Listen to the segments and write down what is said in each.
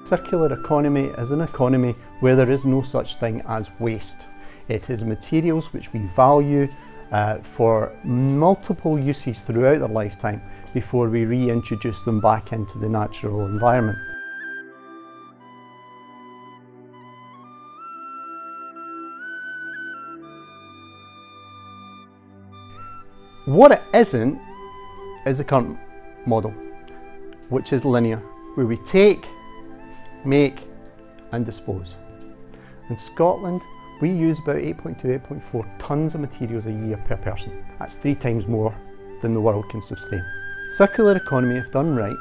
Circular economy is an economy where there is no such thing as waste. It is materials which we value for multiple uses throughout their lifetime before we reintroduce them back into the natural environment. What it isn't is the current model, which is linear, where we take, make and dispose. In Scotland, we use about 8.2, 8.4 tonnes of materials a year per person. That's 3 times more than the world can sustain. Circular economy, if done right,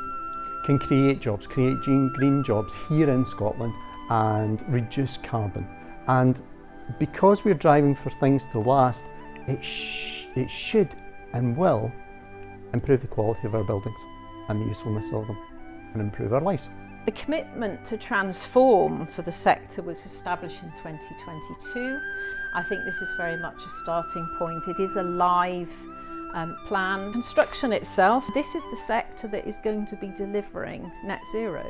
can create jobs, create green jobs here in Scotland and reduce carbon. And because we're driving for things to last, it should and will improve the quality of our buildings and the usefulness of them and improve our lives. The commitment to transform for the sector was established in 2022. I think this is very much a starting point. It is a live plan. Construction itself, this is the sector that is going to be delivering net zero.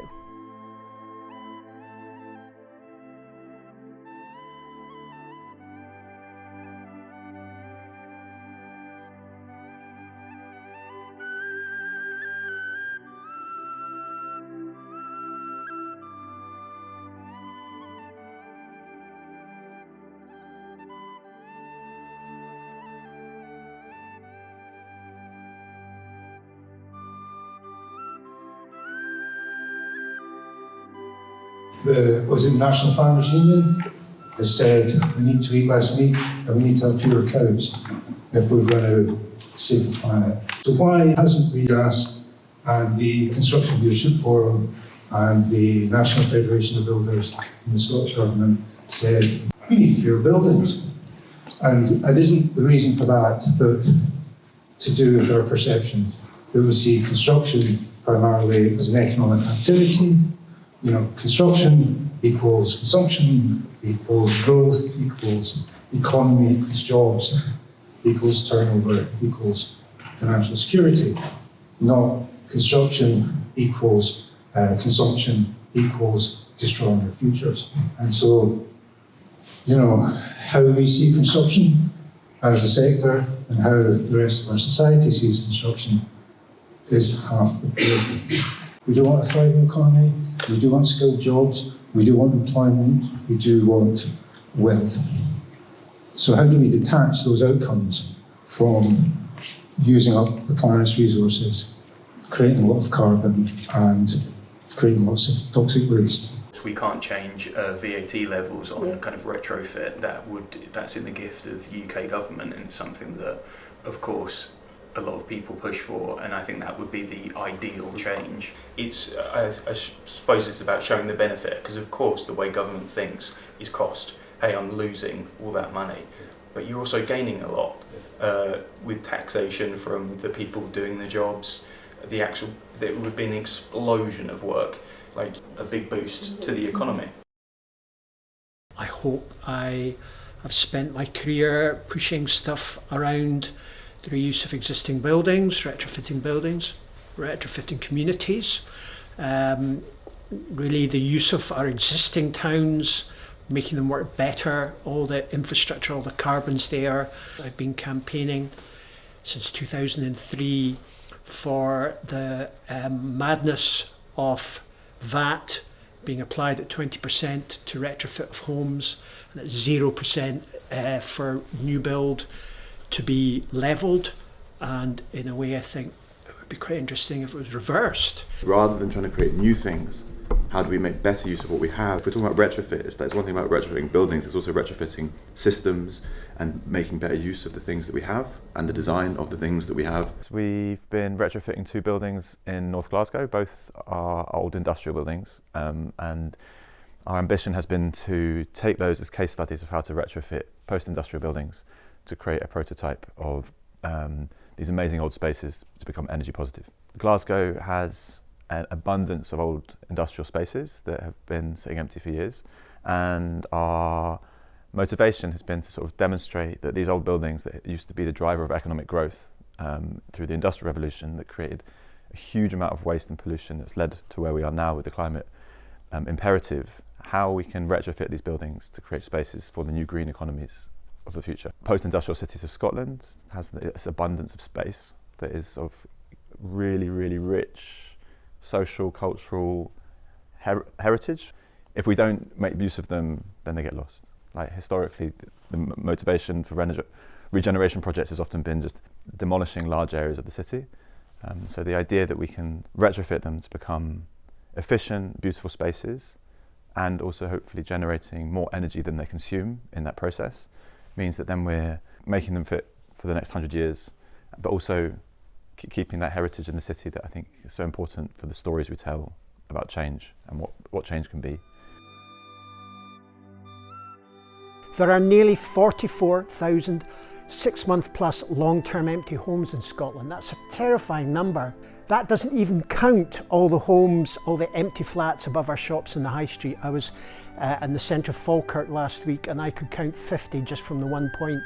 The National Farmers Union has said we need to eat less meat and we need to have fewer cows if we're going to save the planet. So why hasn't REGAS and the Construction Leadership Forum and the National Federation of Builders and the Scottish Government said we need fewer buildings? And it isn't the reason for that, but to do with our perceptions, that we see construction primarily as an economic activity. You know, construction equals consumption, equals growth, equals economy, equals jobs, equals turnover, equals financial security. Not construction equals consumption equals destroying our futures. And so, you know, how we see construction as a sector and how the rest of our society sees construction is half the problem. We do want a thriving economy, we do want skilled jobs, we do want employment, we do want wealth. So how do we detach those outcomes from using up the planet's resources, creating a lot of carbon and creating lots of toxic waste? We can't change VAT levels on kind of retrofit. That's in the gift of the UK government, and it's something that, of course, a lot of people push for, and I think that would be the ideal change. I suppose it's about showing the benefit, because of course the way government thinks is cost. Hey, I'm losing all that money, but you're also gaining a lot with taxation from the people doing the jobs. There would be an explosion of work, like a big boost to the economy. I hope I have spent my career pushing stuff around the reuse of existing buildings, retrofitting communities, really the use of our existing towns, making them work better, all the infrastructure, all the carbon's there. I've been campaigning since 2003 for the madness of VAT being applied at 20% to retrofit of homes and at 0% for new build to be levelled, and in a way I think it would be quite interesting if it was reversed. Rather than trying to create new things, how do we make better use of what we have? If we're talking about retrofit, that's one thing about retrofitting buildings, it's also retrofitting systems and making better use of the things that we have and the design of the things that we have. We've been retrofitting 2 buildings in North Glasgow, both are old industrial buildings, and our ambition has been to take those as case studies of how to retrofit post-industrial buildings to create a prototype of these amazing old spaces to become energy positive. Glasgow has an abundance of old industrial spaces that have been sitting empty for years, and our motivation has been to sort of demonstrate that these old buildings that used to be the driver of economic growth through the Industrial Revolution, that created a huge amount of waste and pollution that's led to where we are now with the climate imperative how we can retrofit these buildings to create spaces for the new green economies of the future. Post-industrial cities of Scotland has this abundance of space that is of really, really rich social, cultural heritage. If we don't make use of them, then they get lost. Like historically, the motivation for regeneration projects has often been just demolishing large areas of the city. So the idea that we can retrofit them to become efficient, beautiful spaces, and also hopefully generating more energy than they consume in that process, means that then we're making them fit for the next 100 years, but also keeping that heritage in the city that I think is so important for the stories we tell about change and what change can be. There are nearly 44,000 6-month-plus long-term empty homes in Scotland. That's a terrifying number. That doesn't even count all the homes, all the empty flats above our shops in the high street. I was in the centre of Falkirk last week and I could count 50 just from the one point.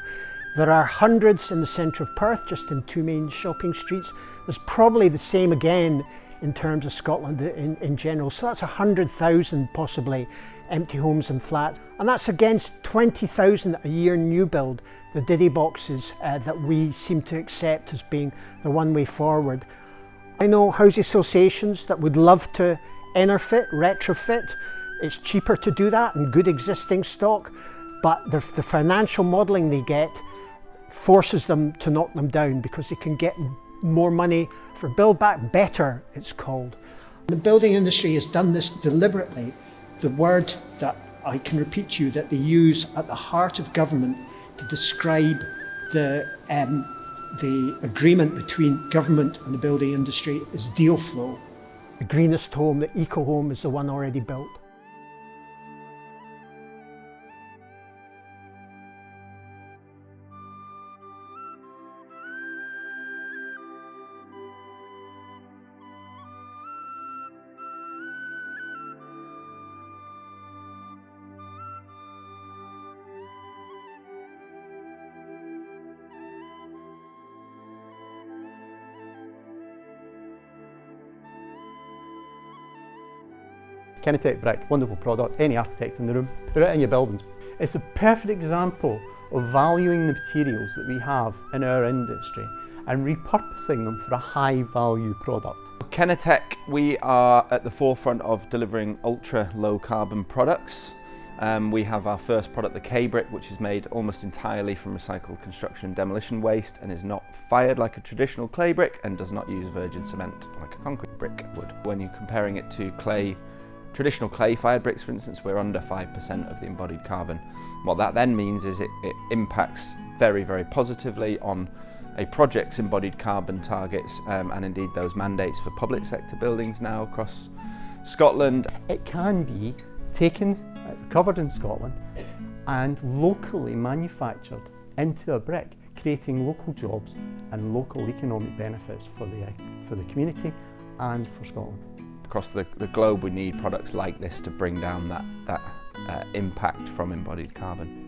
There are hundreds in the centre of Perth, just in 2 main shopping streets. There's probably the same again in terms of Scotland in general. So that's 100,000 possibly empty homes and flats. And that's against 20,000 a year new build, the Diddy boxes that we seem to accept as being the one way forward. I know housing associations that would love to interfit, retrofit. It's cheaper to do that in good existing stock, but the financial modelling they get forces them to knock them down because they can get more money for build back better, it's called. The building industry has done this deliberately. The word that I can repeat to you that they use at the heart of government to describe the agreement between government and the building industry is deal flow. The greenest home, the eco home, is the one already built. Kinetech brick, wonderful product, any architect in the room, put it in your buildings. It's a perfect example of valuing the materials that we have in our industry and repurposing them for a high value product. Kinetech, we are at the forefront of delivering ultra low carbon products. We have our first product, the K-brick, which is made almost entirely from recycled construction and demolition waste and is not fired like a traditional clay brick and does not use virgin cement like a concrete brick would. When you're comparing it to traditional clay-fired bricks, for instance, we're under 5% of the embodied carbon. What that then means is it impacts very, very positively on a project's embodied carbon targets and indeed those mandates for public sector buildings now across Scotland. It can be taken, recovered in Scotland and locally manufactured into a brick, creating local jobs and local economic benefits for the community and for Scotland. Across the globe, we need products like this to bring down that impact from embodied carbon.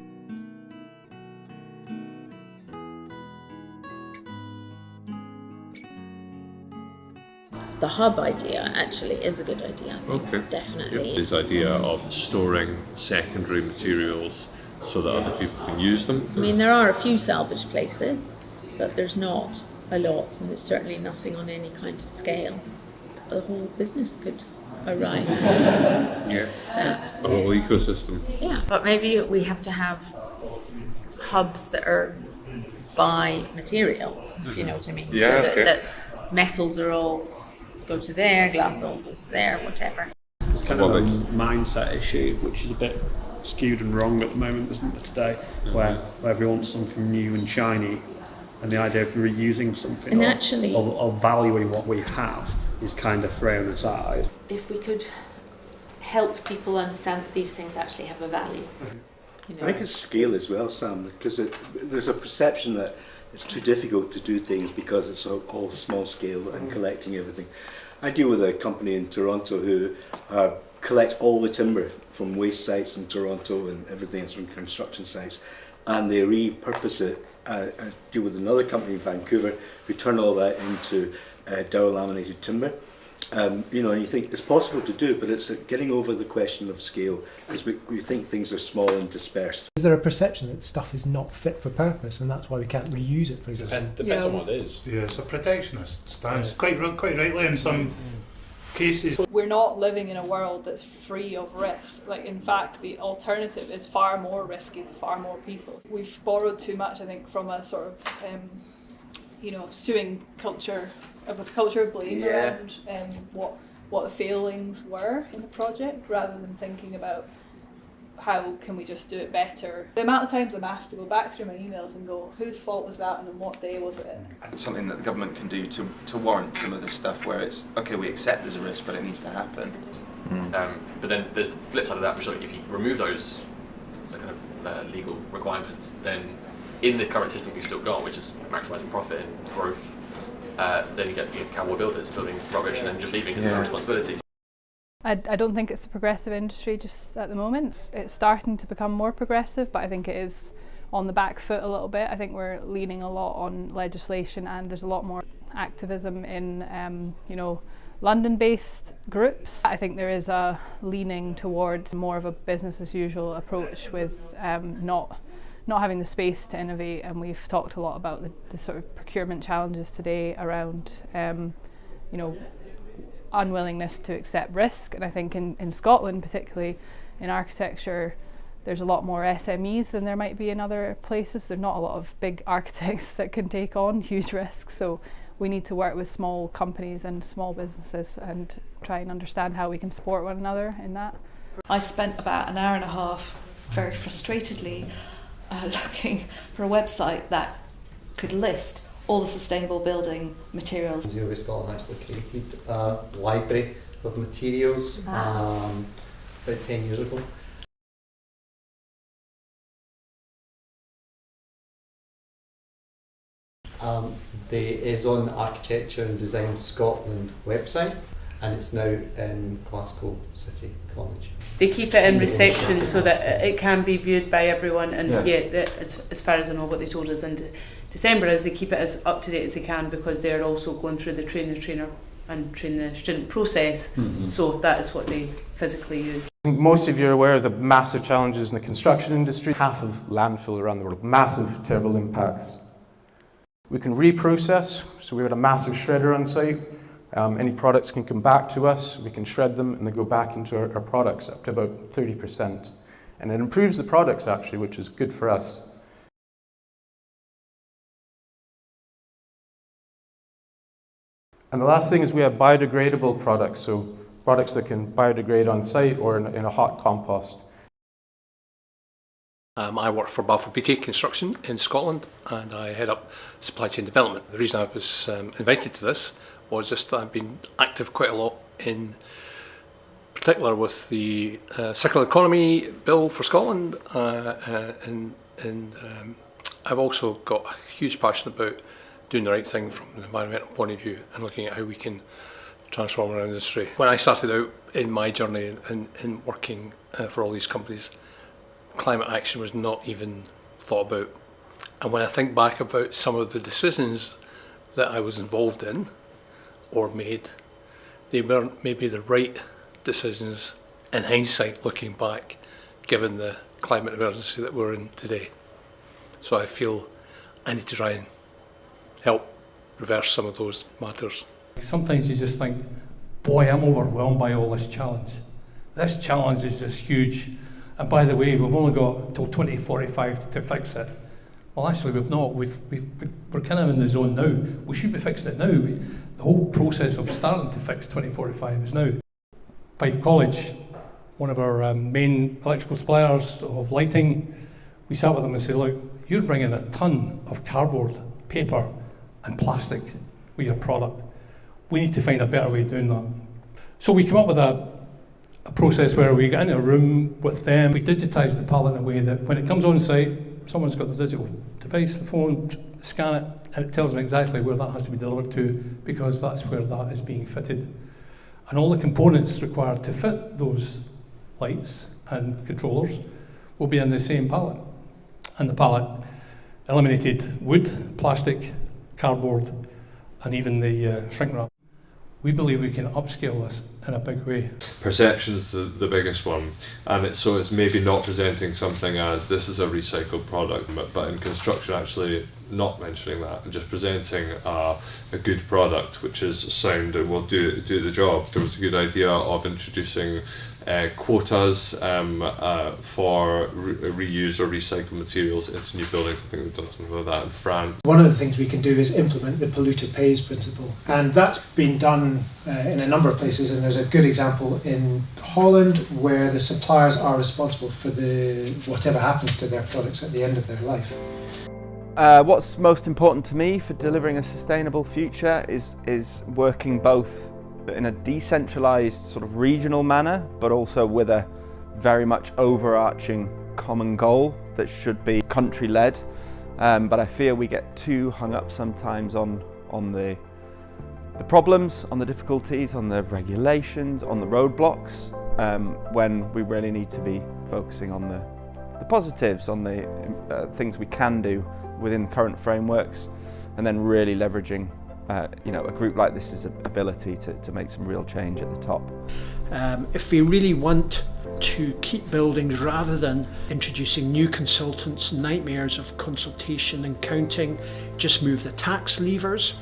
The hub idea actually is a good idea, I think, definitely. Yep. This idea of storing secondary materials so that other people can use them. I mean, there are a few salvage places, but there's not a lot, and there's certainly nothing on any kind of scale. The whole business could arise out of that. The whole ecosystem. Yeah, but maybe we have to have hubs that are by material, if you know what I mean. Yeah, so that metals are all go to there, glass all goes to there, whatever. It's kind of a mindset issue, which is a bit skewed and wrong at the moment, isn't it, today, where everyone wants something new and shiny, and the idea of reusing something and actually, or valuing what we have is kind of thrown aside. If we could help people understand that these things actually have a value. You know? I think it's scale as well, Sam, because there's a perception that it's too difficult to do things because it's all small scale and collecting everything. I deal with a company in Toronto who collect all the timber from waste sites in Toronto and everything from construction sites, and they repurpose it. I deal with another company in Vancouver who turn all that into Dow laminated timber, You know, and you think it's possible to do, but it's getting over the question of scale, because we think things are small and dispersed. Is there a perception that stuff is not fit for purpose, and that's why we can't reuse it, for example? Depends on what it is. Yeah, it's a protectionist stance, quite rightly in some cases. We're not living in a world that's free of risk. Like, in fact, the alternative is far more risky to far more people. We've borrowed too much, I think, from a sort of, suing culture, of a culture of blame around what the failings were in the project, rather than thinking about how can we just do it better. The amount of times I'm asked to go back through my emails and go, whose fault was that and on what day was it? And something that the government can do to warrant some of this stuff where it's, okay, we accept there's a risk, but it needs to happen. But then there's the flip side of that, which is like, if you remove those kind of legal requirements, then in the current system we've still got, which is maximising profit and growth, then you get cowboy builders building rubbish and then just leaving because there's no responsibility. I don't think it's a progressive industry just at the moment. It's starting to become more progressive, but I think it is on the back foot a little bit. I think we're leaning a lot on legislation, and there's a lot more activism in London-based groups. I think there is a leaning towards more of a business as usual approach with not having the space to innovate, and we've talked a lot about the sort of procurement challenges today around unwillingness to accept risk. And I think in Scotland, particularly in architecture, there's a lot more SMEs than there might be in other places. There's not a lot of big architects that can take on huge risks, so we need to work with small companies and small businesses and try and understand how we can support one another in that. I spent about an hour and a half very frustratedly looking for a website that could list all the sustainable building materials. Zero Waste Scotland actually created a library of materials about 10 years ago. Is on the Architecture and Design Scotland website, and it's now in Glasgow City College. They keep it in reception so that it can be viewed by everyone, and as far as I know, what they told us in December is they keep it as up to date as they can, because they're also going through the train the trainer and train the student process, so that is what they physically use. I think most of you are aware of the massive challenges in the construction industry. Half of landfill around the world, massive, terrible impacts. We can reprocess, so we have a massive shredder on site. Any products can come back to us, we can shred them and they go back into our products up to about 30%. And it improves the products actually, which is good for us. And the last thing is we have biodegradable products, so products that can biodegrade on site or in a hot compost. I work for Balfour Beatty Construction in Scotland, and I head up supply chain development. The reason I was invited to this was just that I've been active quite a lot in particular with the circular economy bill for Scotland, and I've also got a huge passion about doing the right thing from an environmental point of view and looking at how we can transform our industry. When I started out in my journey in working for all these companies, climate action was not even thought about. And when I think back about some of the decisions that I was involved in or made, they weren't maybe the right decisions in hindsight looking back, given the climate emergency that we're in today. So I feel I need to try and help reverse some of those matters. Sometimes you just think, boy, I'm overwhelmed by all this challenge. This challenge is just huge. And by the way, we've only got till 2045 to fix it. Well, actually, we've not. We're kind of in the zone now. We should be fixing it now. The whole process of starting to fix 2045 is now. Fife College, one of our main electrical suppliers of lighting, we sat with them and said, look, you're bringing a ton of cardboard, paper and plastic with your product. We need to find a better way of doing that. So we came up with a process where we get into a room with them, we digitise the pallet in a way that when it comes on site, someone's got the digital device, the phone, scan it, and it tells them exactly where that has to be delivered to, because that's where that is being fitted. And all the components required to fit those lights and controllers will be in the same pallet. And the pallet eliminated wood, plastic, cardboard, and even the shrink wrap. We believe we can upscale this in a big way. Perception's the biggest one, and it's maybe not presenting something as this is a recycled product, but in construction actually not mentioning that and just presenting a good product which is sound and will do the job. There was a good idea of introducing quotas for reuse or recycled materials into new buildings. I think we've done something like that in France. One of the things we can do is implement the polluter pays principle, and that's been done in a number of places, and there's a good example in Holland where the suppliers are responsible for whatever happens to their products at the end of their life. What's most important to me for delivering a sustainable future is working both in a decentralised sort of regional manner, but also with a very much overarching common goal that should be country-led. But I fear we get too hung up sometimes on the problems, on the difficulties, on the regulations, on the roadblocks, when we really need to be focusing on the positives, on the things we can do within current frameworks, and then really leveraging a group like this's ability to make some real change at the top. If we really want to keep buildings, rather than introducing new consultants, nightmares of consultation and counting, just move the tax levers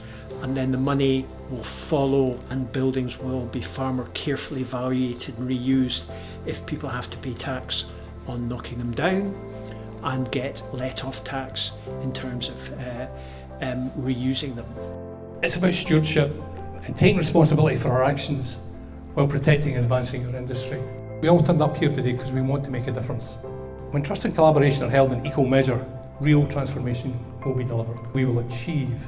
and then the money will follow and buildings will be far more carefully evaluated and reused if people have to pay tax on knocking them down and get let-off tax in terms of reusing them. It's about stewardship and taking responsibility for our actions while protecting and advancing our industry. We all turned up here today because we want to make a difference. When trust and collaboration are held in equal measure, real transformation will be delivered. We will achieve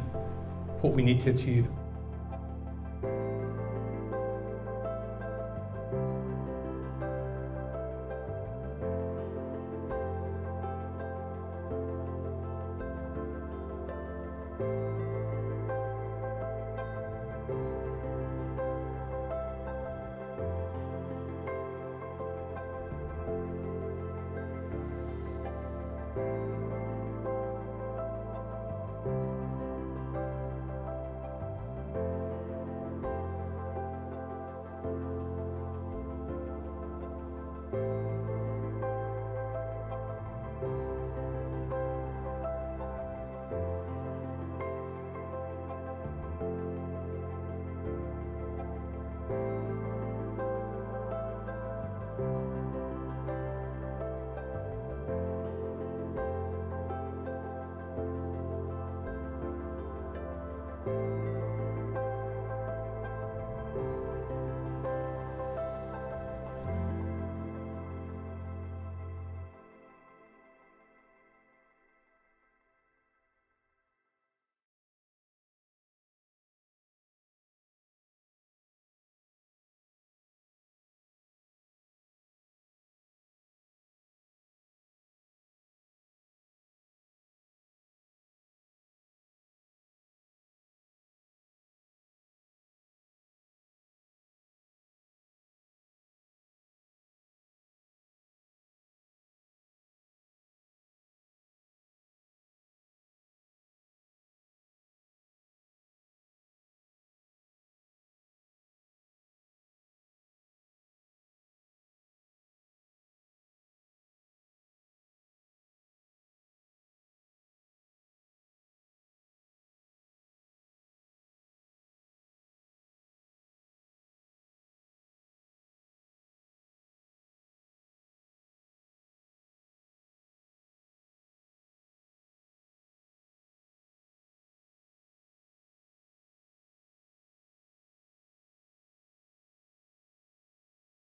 what we need to achieve